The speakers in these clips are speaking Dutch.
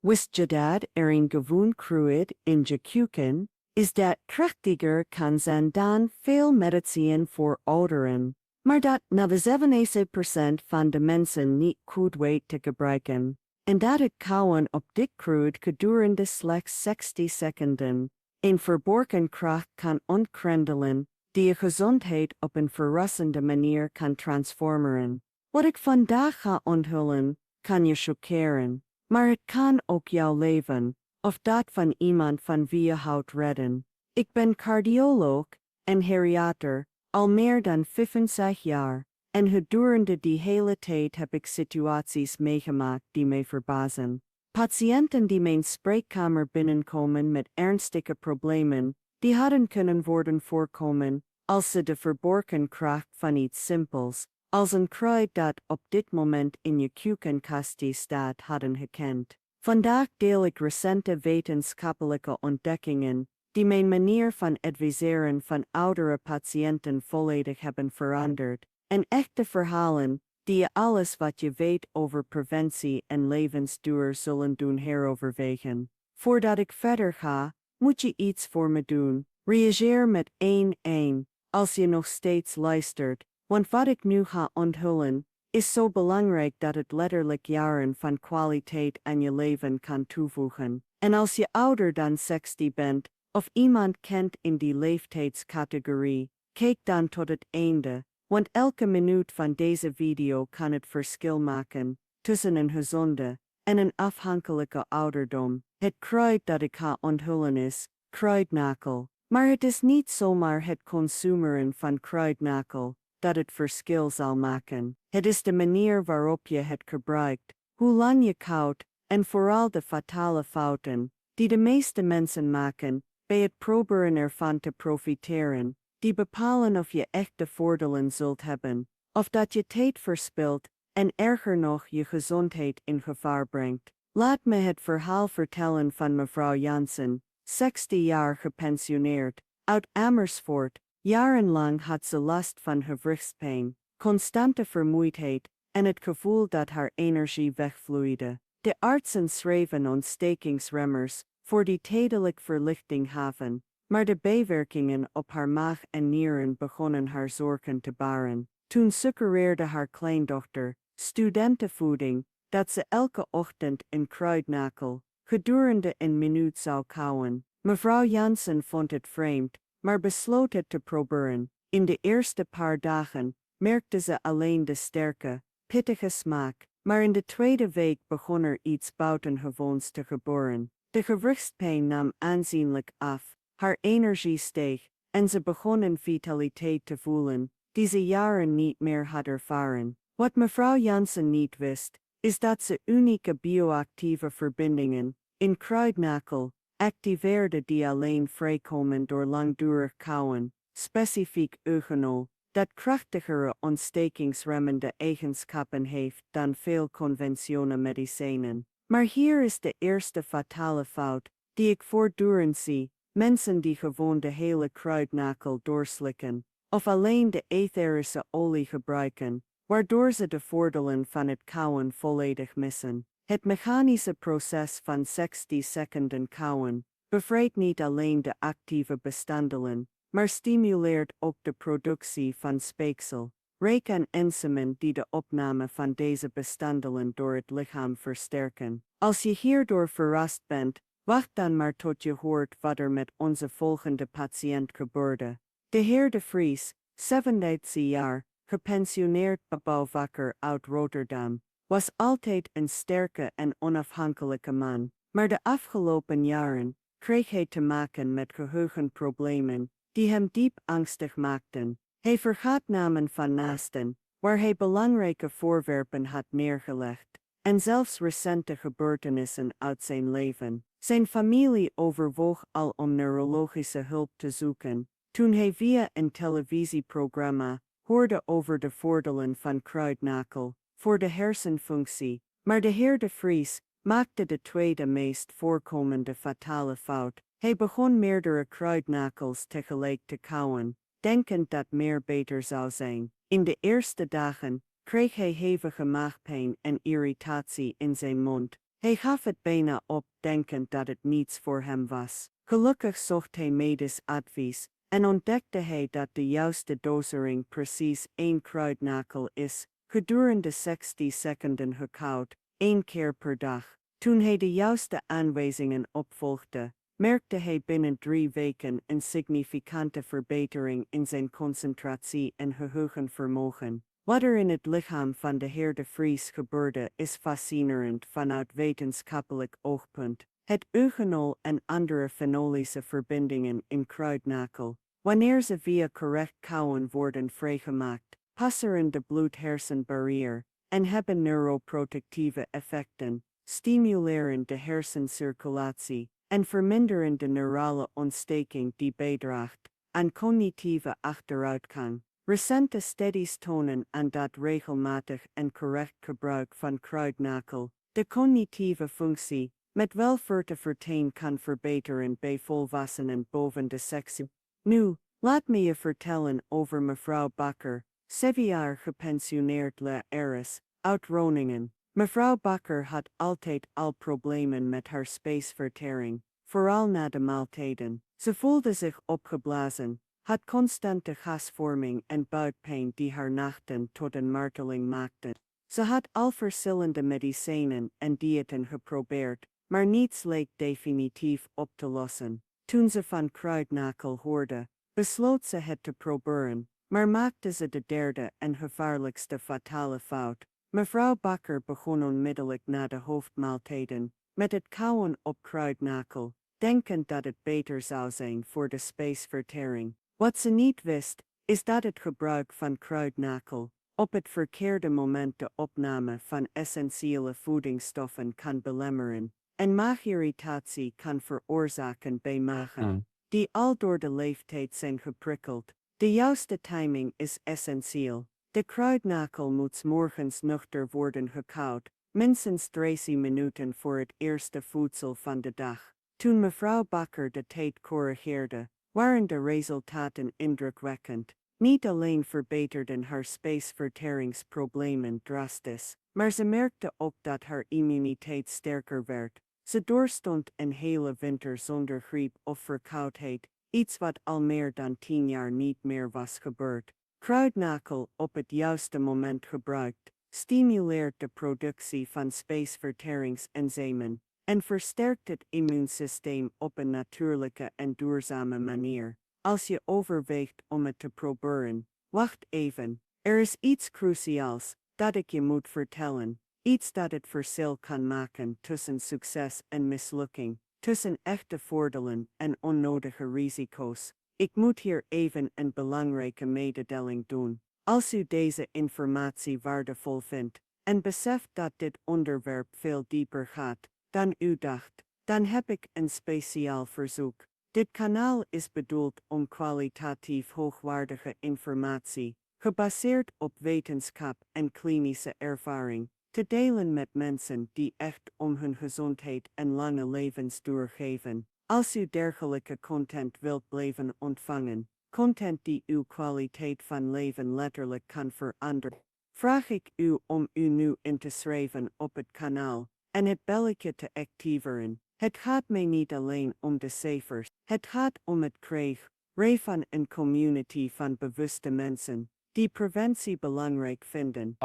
Wist je dat een gewoon kruid in je keuken is dat krachtiger kan zijn dan veel medicijn voor ouderen, maar dat 97% van de mensen niet goed weet te gebruiken, en dat het kauwen op dit kruid gedurende slechts 60 seconden een verborgen kracht kan ontgrendelen, die je gezondheid op een verrassende manier kan transformeren. Wat ik vandaag ga onthullen, kan je chockeren, maar het kan ook jouw leven, of dat van iemand van wie je houdt redden. Ik ben cardioloog en geriater, al meer dan 65 jaar, en gedurende die hele tijd heb ik situaties meegemaakt die mij verbazen. Patiënten die mijn spreekkamer binnenkomen met ernstige problemen, die hadden kunnen worden voorkomen, als ze de verborgen kracht van iets simpels, als een kruid dat op dit moment in je keukenkastje staat, hadden gekend. Vandaag deel ik recente wetenschappelijke ontdekkingen, die mijn manier van adviseren van oudere patiënten volledig hebben veranderd, en echte verhalen, die je alles wat je weet over preventie en levensduur zullen doen heroverwegen. Voordat ik verder ga, moet je iets voor me doen. Reageer met 1 als je nog steeds luistert, want wat ik nu ga onthullen, is zo belangrijk dat het letterlijk jaren van kwaliteit aan je leven kan toevoegen. En als je ouder dan 60 bent, of iemand kent in die leeftijdscategorie, kijk dan tot het einde, want elke minuut van deze video kan het verschil maken tussen een gezonde en een afhankelijke ouderdom. Het kruid dat ik ga onthullen is kruidnakel. Maar het is niet zomaar het consumeren van kruidnakel dat het verschil zal maken. Het is de manier waarop je het gebruikt, hoe lang je koudt, en vooral de fatale fouten die de meeste mensen maken bij het proberen ervan te profiteren, die bepalen of je echt de voordelen zult hebben, of dat je tijd verspilt en erger nog je gezondheid in gevaar brengt. Laat me het verhaal vertellen van mevrouw Jansen, 60 jaar gepensioneerd, uit Amersfoort. Jarenlang had ze last van gewrichtspijn, constante vermoeidheid en het gevoel dat haar energie wegvloeide. De artsen schreven ontstekingsremmers voor die tijdelijk verlichting gaven, maar de bijwerkingen op haar maag en nieren begonnen haar zorgen te baren. Toen suggereerde haar kleindochter, studentenvoeding, dat ze elke ochtend een kruidnakel gedurende een minuut zou kauwen. Mevrouw Jansen vond het vreemd, maar besloot het te proberen. In de eerste paar dagen merkte ze alleen de sterke, pittige smaak, maar in de tweede week begon er iets buitengewoons te gebeuren. De gewrichtspijn nam aanzienlijk af, haar energie steeg, en ze begon een vitaliteit te voelen, die ze jaren niet meer had ervaren. Wat mevrouw Jansen niet wist, is dat ze unieke bioactieve verbindingen in kruidnakel activeerde die alleen vrijkomen door langdurig kauwen, specifiek eugenol, dat krachtigere ontstekingsremmende eigenschappen heeft dan veel conventionele medicijnen. Maar hier is de eerste fatale fout, die ik voortdurend zie: mensen die gewoon de hele kruidnakel doorslikken, of alleen de etherische olie gebruiken, waardoor ze de voordelen van het kauwen volledig missen. Het mechanische proces van 60 seconden kauwen bevrijdt niet alleen de actieve bestanddelen, maar stimuleert ook de productie van speeksel, reik en enzymen die de opname van deze bestanddelen door het lichaam versterken. Als je hierdoor verrast bent, wacht dan maar tot je hoort wat er met onze volgende patiënt gebeurde. De heer De Vries, 70 jaar, gepensioneerd bouwvakker uit Rotterdam, was altijd een sterke en onafhankelijke man, maar de afgelopen jaren kreeg hij te maken met geheugenproblemen die hem diep angstig maakten. Hij vergat namen van naasten, waar hij belangrijke voorwerpen had neergelegd, en zelfs recente gebeurtenissen uit zijn leven. Zijn familie overwoog al om neurologische hulp te zoeken, toen hij via een televisieprogramma hoorde over de voordelen van kruidnakel voor de hersenfunctie, maar de heer De Vries maakte de tweede meest voorkomende fatale fout. Hij begon meerdere kruidnakels tegelijk te kauwen, denkend dat meer beter zou zijn. In de eerste dagen kreeg hij hevige maagpijn en irritatie in zijn mond, Hij gaf het bijna op, denkend dat het niets voor hem was. Gelukkig zocht hij medisch advies en ontdekte hij dat de juiste dosering precies 1 kruidnagel is, gedurende 60 seconden gekoud, 1 keer per dag. Toen hij de juiste aanwijzingen opvolgde, merkte hij binnen 3 weken een significante verbetering in zijn concentratie en geheugenvermogen. Wat er in het lichaam van de heer De Vries gebeurde is fascinerend vanuit wetenschappelijk oogpunt. Het eugenol en andere fenolische verbindingen in kruidnagel, wanneer ze via correct kauwen worden vrijgemaakt, passeren de bloed-hersenbarrière en hebben neuroprotectieve effecten, stimuleren de hersencirculatie en verminderen de neurale ontsteking die bijdraagt aan cognitieve achteruitgang. Recente studies tonen aan dat regelmatig en correct gebruik van kruidnagel de cognitieve functie met welvaart verteen kan verbeteren bij volwassenen boven de 60. Nu, laat me je vertellen over mevrouw Bakker, 7 jaar gepensioneerd lerares, uit Groningen. Mevrouw Bakker had altijd al problemen met haar spijsvertering, vooral na de maaltijden. Ze voelde zich opgeblazen, had constante gasvorming en buikpijn die haar nachten tot een marteling maakten. Ze had al verschillende medicijnen en diëten geprobeerd, maar niets leek definitief op te lossen. Toen ze van kruidnagel hoorde, besloot ze het te proberen, maar maakte ze de derde en gevaarlijkste fatale fout. Mevrouw Bakker begon onmiddellijk na de hoofdmaaltijden met het kauwen op kruidnagel, denkend dat het beter zou zijn voor de spijsvertering. Wat ze niet wist, is dat het gebruik van kruidnagel op het verkeerde moment de opname van essentiële voedingsstoffen kan belemmeren en maagirritatie kan veroorzaken bij magen die al door de leeftijd zijn geprikkeld. De juiste timing is essentieel. De kruidnagel moet 's morgens nuchter worden gekauwd, minstens 30 minuten voor het eerste voedsel van de dag. Toen mevrouw Bakker de tijd corrigeerde, waren de resultaten indrukwekkend. Niet alleen verbeterden haar spijsverteringsproblemen drastisch, maar ze merkte ook dat haar immuniteit sterker werd. Ze doorstond een hele winter zonder griep of verkoudheid, iets wat al meer dan 10 jaar niet meer was gebeurd. Kruidnagel, op het juiste moment gebruikt, stimuleert de productie van spijsverteringsenzymen en versterkt het immuunsysteem op een natuurlijke en duurzame manier. Als je overweegt om het te proberen, wacht even. Er is iets cruciaals dat ik je moet vertellen. Iets dat het verschil kan maken tussen succes en mislukking, tussen echte voordelen en onnodige risico's. Ik moet hier even een belangrijke mededeling doen. Als u deze informatie waardevol vindt en beseft dat dit onderwerp veel dieper gaat dan u dacht, dan heb ik een speciaal verzoek. Dit kanaal is bedoeld om kwalitatief hoogwaardige informatie, gebaseerd op wetenschap en klinische ervaring, te delen met mensen die echt om hun gezondheid en lange levensduur geven. Als u dergelijke content wilt blijven ontvangen, content die uw kwaliteit van leven letterlijk kan veranderen, vraag ik u om u nu in te schrijven op het kanaal en het belletje te activeren. Het gaat mij niet alleen om de cijfers, het gaat om het krijgen van een community van bewuste mensen die preventie belangrijk vinden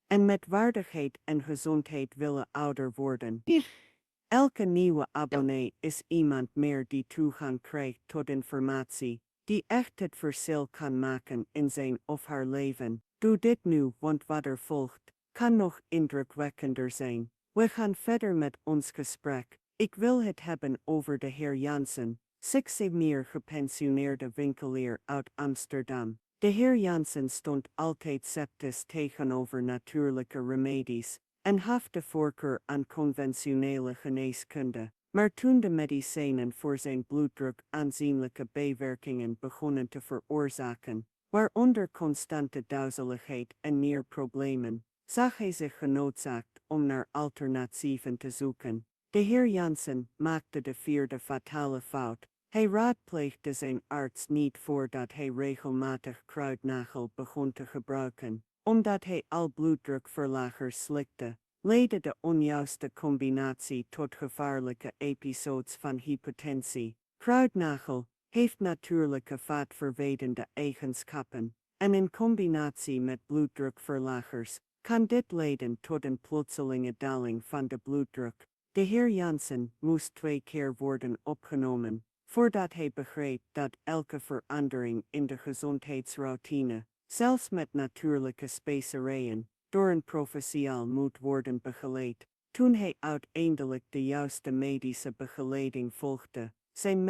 en met waardigheid en gezondheid willen ouder worden. Elke nieuwe abonnee is iemand meer die toegang krijgt tot informatie die echt het verschil kan maken in zijn of haar leven. Doe dit nu, want wat er volgt kan nog indrukwekkender zijn. We gaan verder met ons gesprek. Ik wil het hebben over de heer Jansen, 6 meer gepensioneerde winkelier uit Amsterdam. De heer Jansen stond altijd sceptisch tegenover natuurlijke remedies en gaf de voorkeur aan conventionele geneeskunde. Maar toen de medicijnen voor zijn bloeddruk aanzienlijke bijwerkingen begonnen te veroorzaken, waaronder constante duizeligheid en nierproblemen, zag hij zich genoodzaakt om naar alternatieven te zoeken. De heer Jansen maakte de 4e fatale fout. Hij raadpleegde zijn arts niet voordat hij regelmatig kruidnagel begon te gebruiken. omdat hij al bloeddrukverlagers slikte, leidde de onjuiste combinatie tot gevaarlijke episodes van hypertensie. Kruidnagel heeft natuurlijke vaatverwiedende eigenschappen, en in combinatie met bloeddrukverlagers kan dit leiden tot een plotselinge daling van de bloeddruk. De heer Jansen moest 2 keer worden opgenomen, voordat hij begreep dat elke verandering in de gezondheidsroutine, zelfs met natuurlijke specerijen, door een professional moet worden begeleid. Toen hij uiteindelijk de juiste medische begeleiding volgde, zijn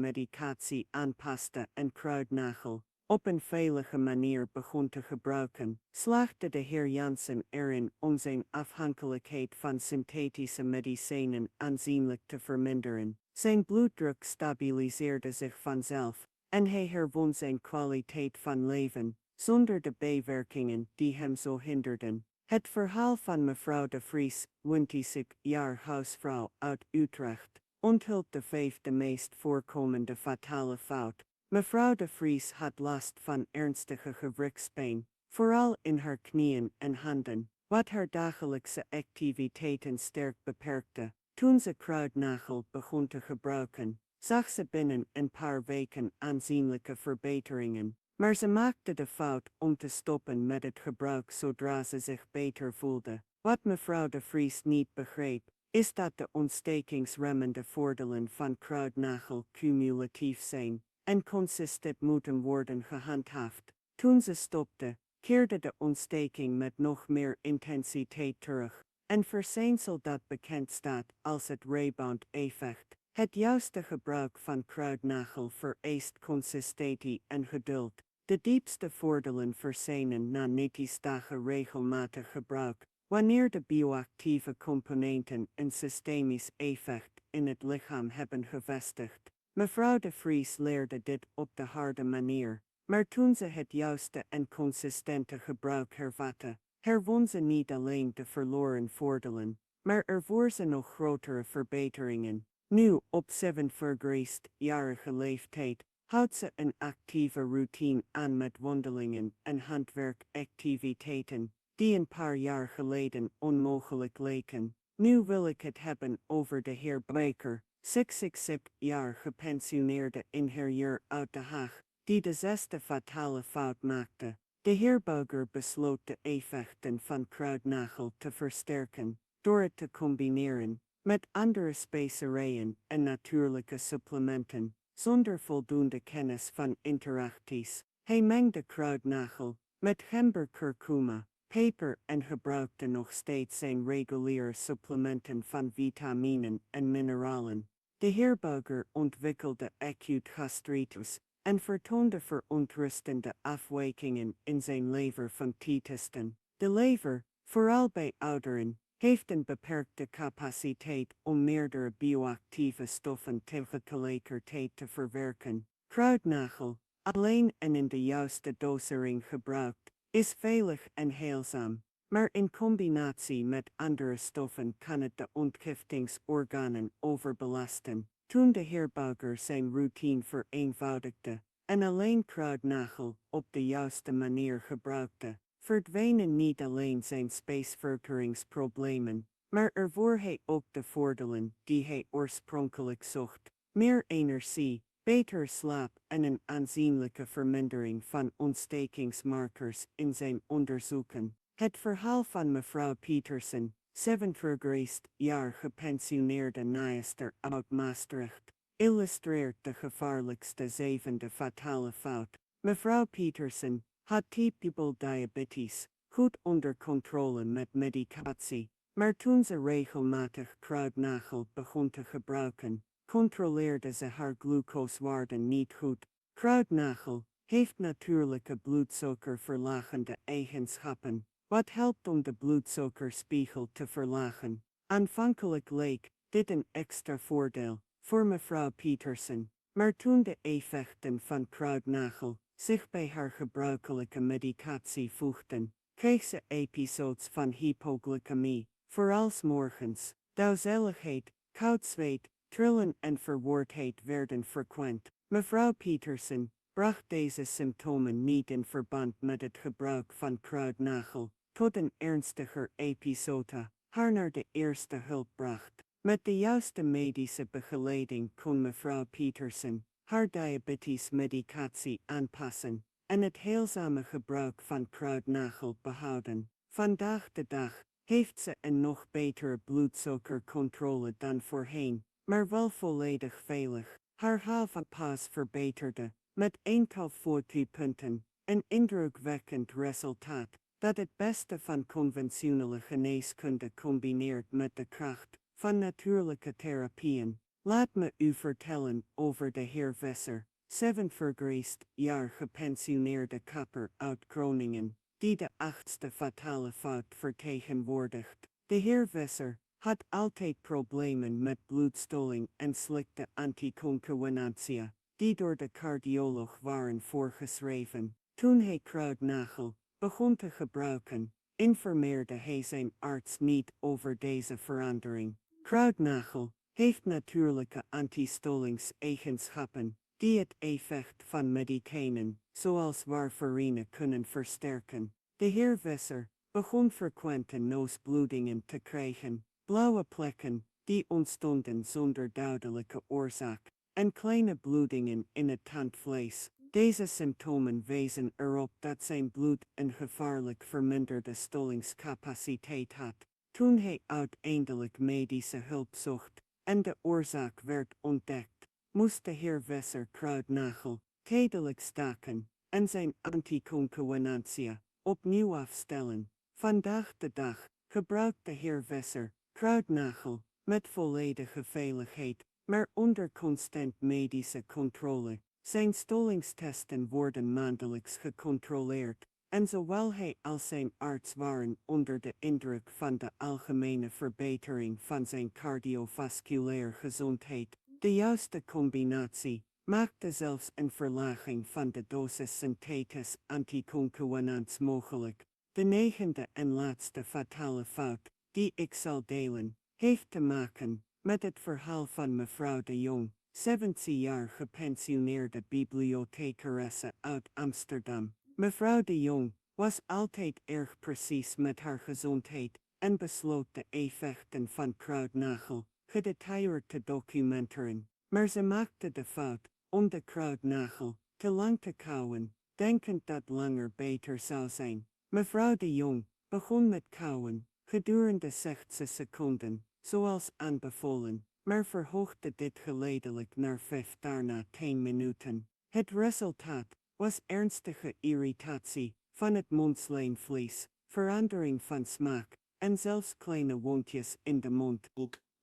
medicatie aanpaste en kruidnagel op een veilige manier begon te gebruiken, slaagde de heer Jansen erin om zijn afhankelijkheid van synthetische medicijnen aanzienlijk te verminderen. Zijn bloeddruk stabiliseerde zich vanzelf, en hij herwon zijn kwaliteit van leven, zonder de bijwerkingen die hem zo hinderden. Het verhaal van mevrouw de Vries, 20 jaar huisvrouw uit Utrecht, onthult de 5e meest voorkomende fatale fout. Mevrouw de Vries had last van ernstige gewrichtspijn, vooral in haar knieën en handen, wat haar dagelijkse activiteiten sterk beperkte. Toen ze kruidnagel begon te gebruiken, zag ze binnen een paar weken aanzienlijke verbeteringen, maar ze maakte de fout om te stoppen met het gebruik zodra ze zich beter voelde. Wat mevrouw de Vries niet begreep, is dat de ontstekingsremmende voordelen van kruidnagel cumulatief zijn en consistent moeten worden gehandhaafd. Toen ze stopte, keerde de ontsteking met nog meer intensiteit terug, een verschijnsel dat bekend staat als het rebound-effect. Het juiste gebruik van kruidnagel vereist consistentie en geduld. De diepste voordelen verschijnen na 90 dagen regelmatig gebruik, wanneer de bioactieve componenten een systemisch effect in het lichaam hebben gevestigd. Mevrouw de Vries leerde dit op de harde manier, maar toen ze het juiste en consistente gebruik hervatte, herwon ze niet alleen de verloren voordelen, maar ervoor ze nog grotere verbeteringen. Nu, op 47-jarige leeftijd, houdt ze een actieve routine aan met wandelingen en handwerkactiviteiten, die een paar jaar geleden onmogelijk leken. Nu wil ik het hebben over de heer Baker, 66 jaar gepensioneerde ingenieur uit Den Haag, die de 6e fatale fout maakte. De heer Baker besloot de effecten van kruidnagel te versterken, door het te combineren met andere specerijen en natuurlijke supplementen, zonder voldoende kennis van interacties. Hij mengde kruidnagel met gember, kurkuma, peper en gebruikte nog steeds zijn reguliere supplementen van vitaminen en mineralen. De heer Baker ontwikkelde acute gastritis en vertoonde verontrustende afwijkingen in zijn leverfunctietesten. De lever, vooral bij ouderen, heeft een beperkte capaciteit om meerdere bioactieve stoffen tegelijkertijd te verwerken. Kruidnagel, alleen en in de juiste dosering gebruikt, is veilig en heilzaam, maar in combinatie met andere stoffen kan het de ontgiftingsorganen overbelasten. Toen de heer Baker zijn routine vereenvoudigde en alleen kruidnagel op de juiste manier gebruikte, verdwijnen niet alleen zijn spijsverteringsproblemen, maar ervoor hij ook de voordelen die hij oorspronkelijk zocht: meer energie, beter slaap en een aanzienlijke vermindering van ontstekingsmarkers in zijn onderzoeken. Het verhaal van mevrouw Petersen, 70 jaar gepensioneerde naaister uit Maastricht, illustreert de gevaarlijkste 7e fatale fout. Mevrouw Petersen had type diabetes, goed onder controle met medicatie, maar toen ze regelmatig kruidnagel begon te gebruiken, controleerde ze haar glucosewaarden niet goed. Kruidnagel heeft natuurlijke bloedsuikerverlagende eigenschappen, wat helpt om de bloedsuikerspiegel te verlagen. Aanvankelijk leek dit een extra voordeel voor mevrouw Petersen, maar toen de effecten van kruidnagel zich bij haar gebruikelijke medicatie voegden, kreeg ze episodes van hypoglycemie, vooral 's morgens. Duizeligheid, koud zweet, trillen en verwardheid werden frequent. Mevrouw Petersen bracht deze symptomen niet in verband met het gebruik van kruidnagel, tot een ernstiger episode, haar naar de eerste hulp bracht. Met de juiste medische begeleiding kon mevrouw Peterson haar diabetesmedicatie aanpassen en het heilzame gebruik van kruidnagel behouden. Vandaag de dag heeft ze een nog betere bloedsuikercontrole dan voorheen, maar wel volledig veilig. Haar HbA verbeterde, met enkel voortiepunten, een indrukwekkend resultaat, dat het beste van conventionele geneeskunde combineert met de kracht van natuurlijke therapieën. Laat me u vertellen over de heer Visser, 47 jaar gepensioneerde kapper uit Groningen, die de 8e fatale fout vertegenwoordigt. De heer Visser had altijd problemen met bloedstoling en slikte anticoncogulantia, die door de cardioloog waren voorgeschreven. Toen hij kruidnagel begon te gebruiken, informeerde hij zijn arts niet over deze verandering. Kruidnagel heeft natuurlijke antistolingseigenschappen, die het effect van medicijnen, zoals warfarine, kunnen versterken. De heer Visser begon frequente nosebloedingen te krijgen, blauwe plekken, die ontstonden zonder duidelijke oorzaak, en kleine bloedingen in het tandvlees. Deze symptomen wezen erop dat zijn bloed een gevaarlijk verminderde stolingscapaciteit had. Toen hij uiteindelijk medische hulp zocht en de oorzaak werd ontdekt, moest de heer Visser kruidnagel tijdelijk staken en zijn anticoncogulantia opnieuw afstellen. Vandaag de dag gebruikt de heer Visser kruidnagel met volledige veiligheid, maar onder constant medische controle. Zijn stolingstesten worden maandelijks gecontroleerd, en zowel hij als zijn arts waren onder de indruk van de algemene verbetering van zijn cardiovasculaire gezondheid. De juiste combinatie maakte zelfs een verlaging van de dosis synthetisch anticoncoagulants mogelijk. De 9e en laatste fatale fout, die ik zal delen, heeft te maken met het verhaal van mevrouw de Jong, 70 jaar gepensioneerde bibliothecaresse uit Amsterdam. Mevrouw de Jong was altijd erg precies met haar gezondheid en besloot de effecten van kruidnagel gedetailleerd te documenteren. Maar ze maakte de fout om de kruidnagel te lang te kauwen, denkend dat langer beter zou zijn. Mevrouw de Jong begon met kauwen gedurende 60 seconden, zoals aanbevolen, maar verhoogde dit geleidelijk naar 5, daarna 10 minuten. Het resultaat was ernstige irritatie van het mondslijmvlies, verandering van smaak en zelfs kleine wondjes in de mond.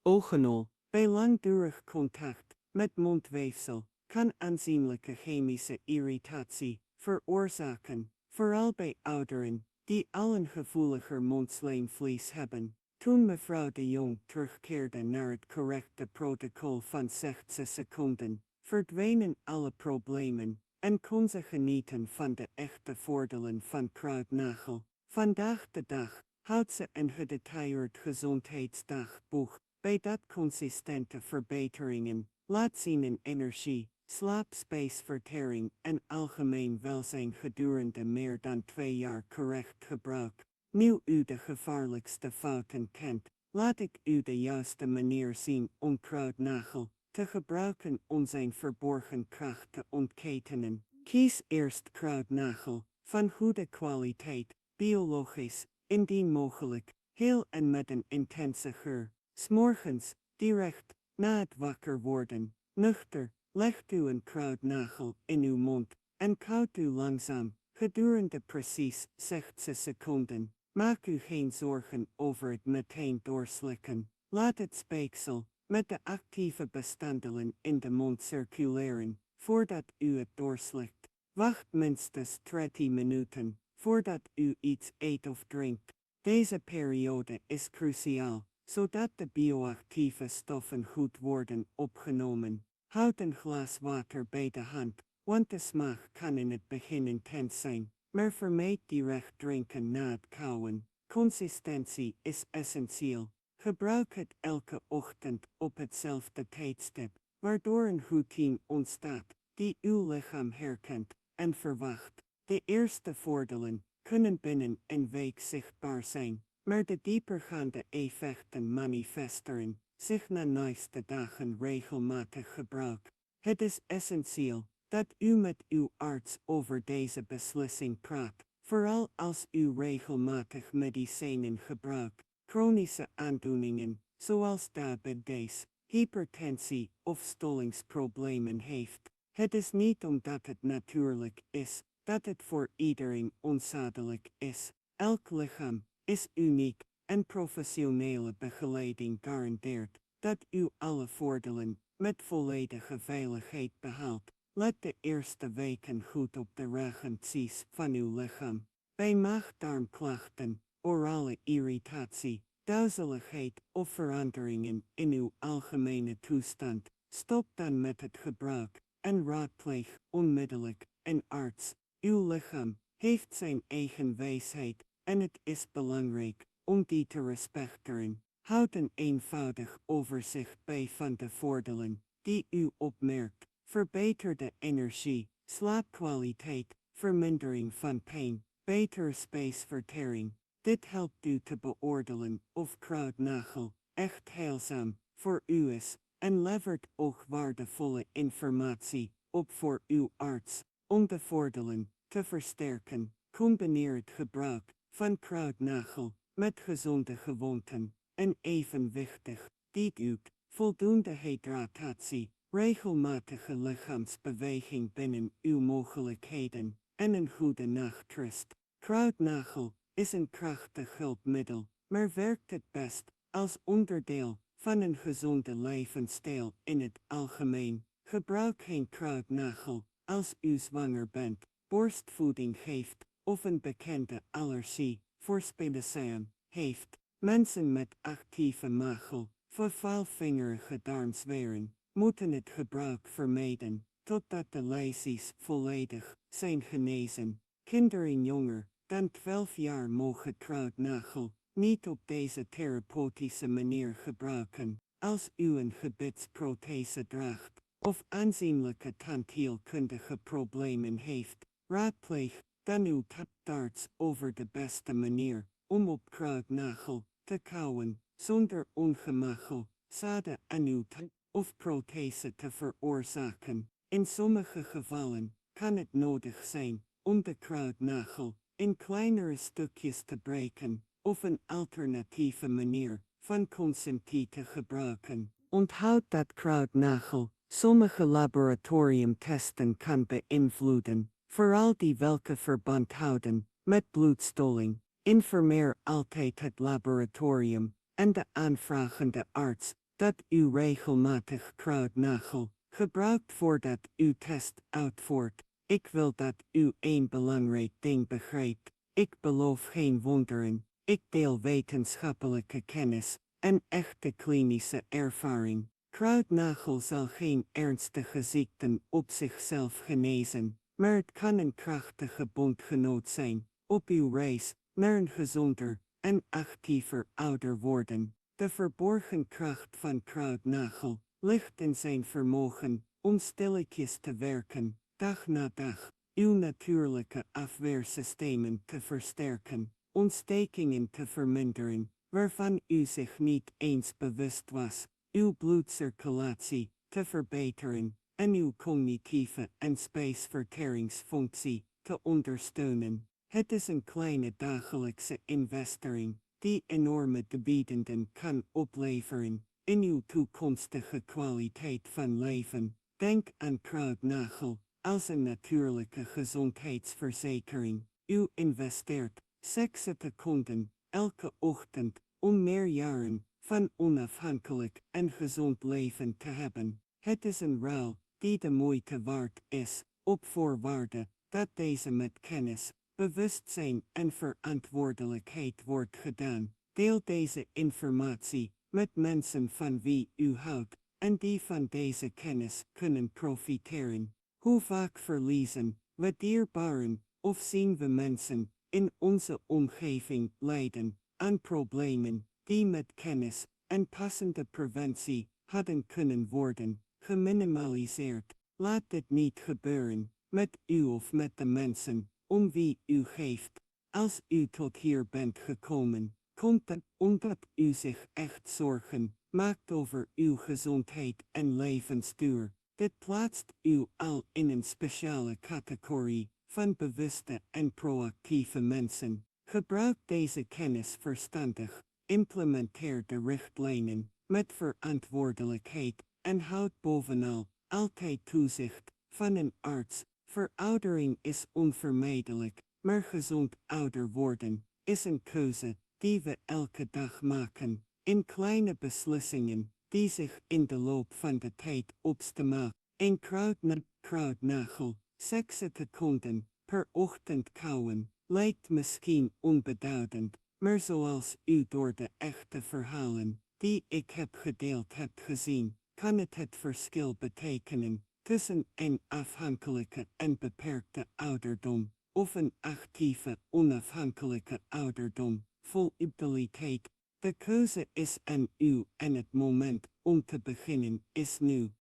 Ogenol, bij langdurig contact met mondweefsel, kan aanzienlijke chemische irritatie veroorzaken, vooral bij ouderen die al een gevoeliger mondslijmvlies hebben. Toen mevrouw de Jong terugkeerde naar het correcte protocol van 60 seconden, verdwenen alle problemen en kon ze genieten van de echte voordelen van kruidnagel. Vandaag de dag houdt ze een gedetailleerd gezondheidsdagboek bij dat consistente verbeteringen laat zien in energie, slaap, spijsvertering en algemeen welzijn gedurende meer dan 2 jaar correct gebruik. Nu u de gevaarlijkste fouten kent, laat ik u de juiste manier zien om kruidnagel te gebruiken om zijn verborgen kracht te ontketenen. Kies eerst kruidnagel van goede kwaliteit, biologisch, indien mogelijk, heel en met een intense geur. 's Morgens, direct na het wakker worden, nuchter, legt u een kruidnagel in uw mond en kauwt u langzaam, gedurende precies 60 seconden. Maak u geen zorgen over het meteen doorslikken. Laat het speeksel met de actieve bestanddelen in de mond circuleren voordat u het doorslikt. Wacht minstens 30 minuten voordat u iets eet of drinkt. Deze periode is cruciaal, zodat de bioactieve stoffen goed worden opgenomen. Houd een glas water bij de hand, want de smaak kan in het begin intens zijn, maar vermijd direct drinken na het kauwen. Consistentie is essentieel. Gebruik het elke ochtend op hetzelfde tijdstip, waardoor een routine ontstaat. die uw lichaam herkent en verwacht. De eerste voordelen kunnen binnen een week zichtbaar zijn, maar de diepergaande effecten manifesteren zich na naast dagen regelmatig gebruik. Het is essentieel dat u met uw arts over deze beslissing praat, vooral als u regelmatig medicijnen gebruikt. Chronische aandoeningen, zoals diabetes, hypertensie of stollingsproblemen heeft. Het is niet omdat het natuurlijk is, dat het voor iedereen onzadelijk is. Elk lichaam is uniek en professionele begeleiding garandeert dat u alle voordelen met volledige veiligheid behaalt. Let de eerste weken goed op de reacties van uw lichaam. Bij maag-darmklachten, orale irritatie, duizeligheid of veranderingen in uw algemene toestand, stop dan met het gebruik en raadpleeg onmiddellijk een arts. Uw lichaam heeft zijn eigen wijsheid en het is belangrijk om die te respecteren. Houd een eenvoudig overzicht bij van de voordelen die u opmerkt. Verbeterde energie, slaapkwaliteit, vermindering van pijn, betere spijsvertering. Dit helpt u te beoordelen of kruidnagel echt heilzaam voor u is en levert ook waardevolle informatie op voor uw arts. Om de voordelen te versterken, combineer het gebruik van kruidnagel met gezonde gewoonten en evenwichtig dieet, voldoende hydratatie, regelmatige lichaamsbeweging binnen uw mogelijkheden en een goede nachtrust. Kruidnagel is een krachtig hulpmiddel, maar werkt het best als onderdeel van een gezonde levensstijl in het algemeen. Gebruik geen kruidnagel als u zwanger bent, borstvoeding geeft of een bekende allergie voor spinaciën heeft. Mensen met actieve magel, vervalvingerige darmzweren, moeten het gebruik vermijden totdat de leisies volledig zijn genezen. Kinderen jonger dan 12 jaar mogen kruidnagel niet op deze therapeutische manier gebruiken. Als u een gebitsprothese draagt of aanzienlijke tandheelkundige problemen heeft, raadpleeg dan uw tandarts over de beste manier om op kruidnagel te kauwen zonder ongemakkelijk schade aan uw tand of prothese te veroorzaken. In sommige gevallen kan het nodig zijn om de kruidnagel in kleinere stukjes te breken of een alternatieve manier van consumptie te gebruiken. Onthoud dat kruidnagel sommige laboratoriumtesten kan beïnvloeden, vooral die welke verband houden met bloedstolling. Informeer altijd het laboratorium en de aanvragende arts dat u regelmatig kruidnagel gebruikt voordat uw test uitvoert. Ik wil dat u één belangrijk ding begrijpt. Ik beloof geen wonderen. Ik deel wetenschappelijke kennis en echte klinische ervaring. Kruidnagel zal geen ernstige ziekten op zichzelf genezen, maar het kan een krachtige bondgenoot zijn op uw reis naar een gezonder en actiever ouder worden. De verborgen kracht van kruidnagel ligt in zijn vermogen om stilletjes te werken, dag na dag, uw natuurlijke afweersystemen te versterken, ontstekingen te verminderen, waarvan u zich niet eens bewust was, uw bloedcirculatie te verbeteren en uw cognitieve en spijsverteringsfunctie te ondersteunen. Het is een kleine dagelijkse investering die enorme dividenden kan opleveren in uw toekomstige kwaliteit van leven. Denk aan kruidnagel als een natuurlijke gezondheidsverzekering. U investeert 6 seconden elke ochtend om meer jaren van onafhankelijk en gezond leven te hebben. Het is een ruil die de moeite waard is, op voorwaarde dat deze met kennis, bewustzijn en verantwoordelijkheid wordt gedaan. Deel deze informatie met mensen van wie u houdt en die van deze kennis kunnen profiteren. Hoe vaak verliezen we dierbaren of zien we mensen in onze omgeving lijden aan problemen die met kennis en passende preventie hadden kunnen worden geminimaliseerd. Laat dit niet gebeuren, met u of met de mensen om wie u geeft. Als u tot hier bent gekomen, komt het omdat u zich echt zorgen maakt over uw gezondheid en levensduur. Dit plaatst u al in een speciale categorie van bewuste en proactieve mensen. Gebruik deze kennis verstandig, implementeer de richtlijnen met verantwoordelijkheid en houd bovenal altijd toezicht van een arts. Veroudering is onvermijdelijk, maar gezond ouder worden is een keuze die we elke dag maken, in kleine beslissingen die zich in de loop van de tijd opstellen. Een kruidnagel, 6 seconden per ochtend kauwen, lijkt misschien onbeduidend, maar zoals u door de echte verhalen die ik heb gedeeld hebt gezien, kan het verschil betekenen tussen een afhankelijke en beperkte ouderdom of een actieve onafhankelijke ouderdom vol abiliteit. De keuze is aan u en het moment om te beginnen is nu.